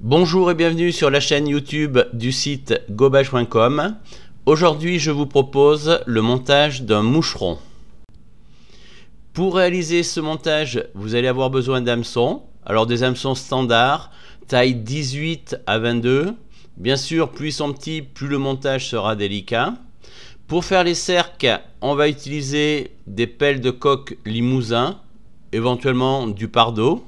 Bonjour et bienvenue sur la chaîne YouTube du site gobage.com. Aujourd'hui, je vous propose le montage d'un moucheron. Pour réaliser ce montage, vous allez avoir besoin d'hameçons. Alors des hameçons standards, taille 18 à 22. Bien sûr, plus ils sont petits, plus le montage sera délicat. Pour faire les cercles, on va utiliser des pelles de coque Limousin, éventuellement du Pardo.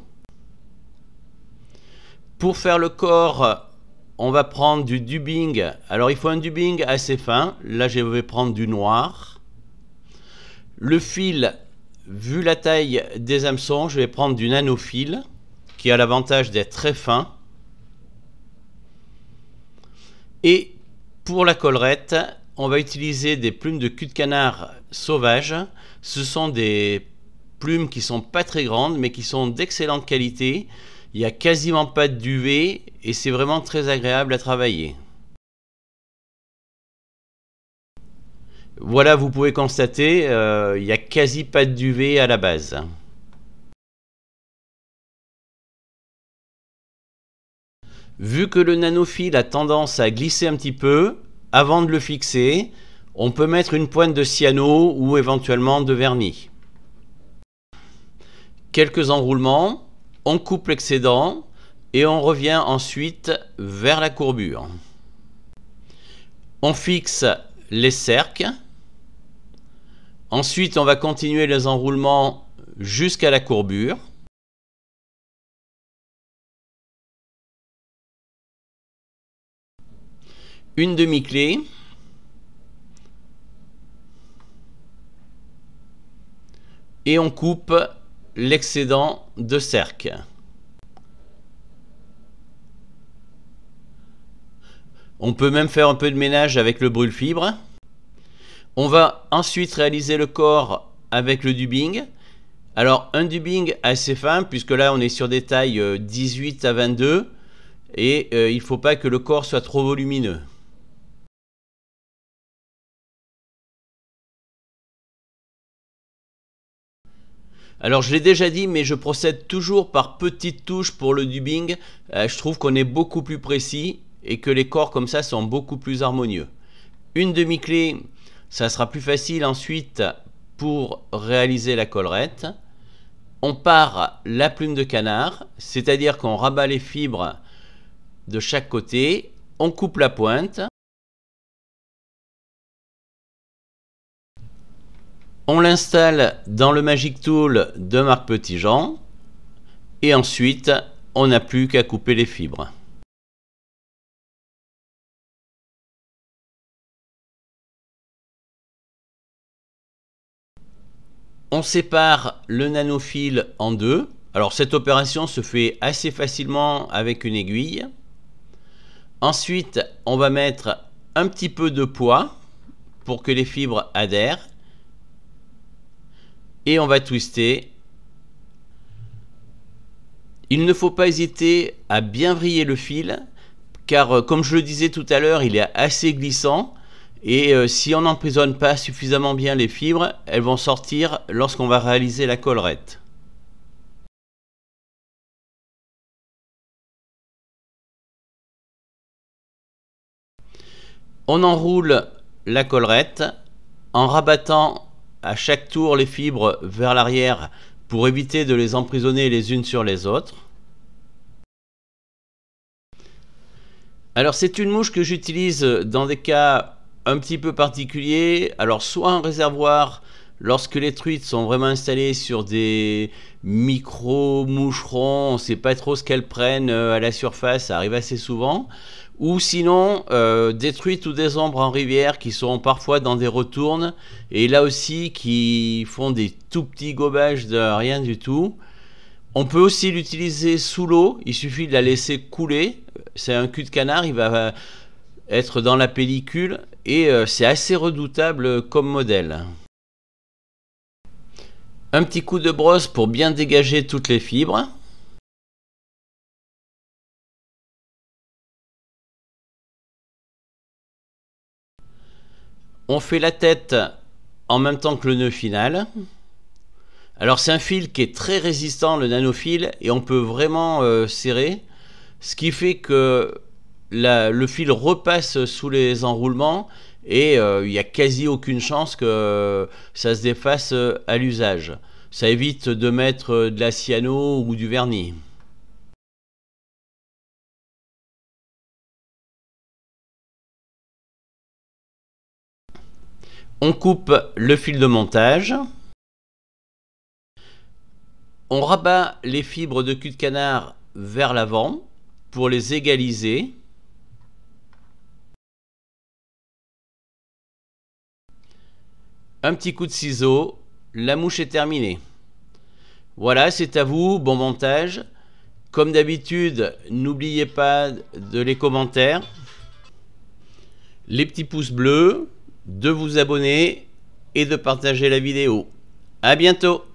Pour faire le corps, on va prendre du dubbing. Alors il faut un dubbing assez fin. Là, je vais prendre du noir. Le fil, vu la taille des hameçons, je vais prendre du nanofil, qui a l'avantage d'être très fin. Et pour la collerette, on va utiliser des plumes de cul de canard sauvages. Ce sont des plumes qui sont pas très grandes, mais qui sont d'excellente qualité. Il n'y a quasiment pas de duvet et c'est vraiment très agréable à travailler. Voilà, vous pouvez constater, il n'y a quasi pas de duvet à la base. Vu que le nanofil a tendance à glisser un petit peu, avant de le fixer, on peut mettre une pointe de cyano ou éventuellement de vernis. Quelques enroulements, on coupe l'excédent et on revient ensuite vers la courbure. On fixe les cercles. Ensuite, on va continuer les enroulements jusqu'à la courbure. Une demi-clé. Et on coupe l'excédent de cercle. On peut même faire un peu de ménage avec le brûle-fibre. On va ensuite réaliser le corps avec le dubbing. Alors un dubbing assez fin, puisque là on est sur des tailles 18 à 22 et il ne faut pas que le corps soit trop volumineux. Alors je l'ai déjà dit, mais je procède toujours par petites touches pour le dubbing. Je trouve qu'on est beaucoup plus précis et que les corps comme ça sont beaucoup plus harmonieux. Une demi-clé, ça sera plus facile ensuite pour réaliser la collerette. On part la plume de canard, c'est-à-dire qu'on rabat les fibres de chaque côté, on coupe la pointe. On l'installe dans le Magic Tool de Marc Petitjean et ensuite on n'a plus qu'à couper les fibres. On sépare le nanofil en deux. Alors cette opération se fait assez facilement avec une aiguille. Ensuite, on va mettre un petit peu de poids pour que les fibres adhèrent. Et on va twister. Il ne faut pas hésiter à bien vriller le fil, car comme je le disais tout à l'heure, il est assez glissant. Et si on n'emprisonne pas suffisamment bien les fibres, elles vont sortir lorsqu'on va réaliser la collerette. On enroule la collerette en rabattant à chaque tour les fibres vers l'arrière pour éviter de les emprisonner les unes sur les autres. Alors c'est une mouche que j'utilise dans des cas un petit peu particuliers. Alors soit un réservoir lorsque les truites sont vraiment installées sur des micro moucherons, on ne sait pas trop ce qu'elles prennent à la surface, ça arrive assez souvent. Ou sinon des truites ou des ombres en rivière qui sont parfois dans des retournes et là aussi qui font des tout petits gobages de rien du tout. On peut aussi l'utiliser sous l'eau, il suffit de la laisser couler. C'est un cul de canard, il va être dans la pellicule et c'est assez redoutable comme modèle. Un petit coup de brosse pour bien dégager toutes les fibres. On fait la tête en même temps que le nœud final. Alors c'est un fil qui est très résistant, le nanofil, et on peut vraiment serrer. ce qui fait que le fil repasse sous les enroulements et il n'y a quasi aucune chance que ça se défasse à l'usage. Ça évite de mettre de la cyano ou du vernis. On coupe le fil de montage. On rabat les fibres de cul de canard vers l'avant pour les égaliser. Un petit coup de ciseau, la mouche est terminée. Voilà, c'est à vous, bon montage. Comme d'habitude, n'oubliez pas de les commentaires, les petits pouces bleus, de vous abonner et de partager la vidéo. À bientôt!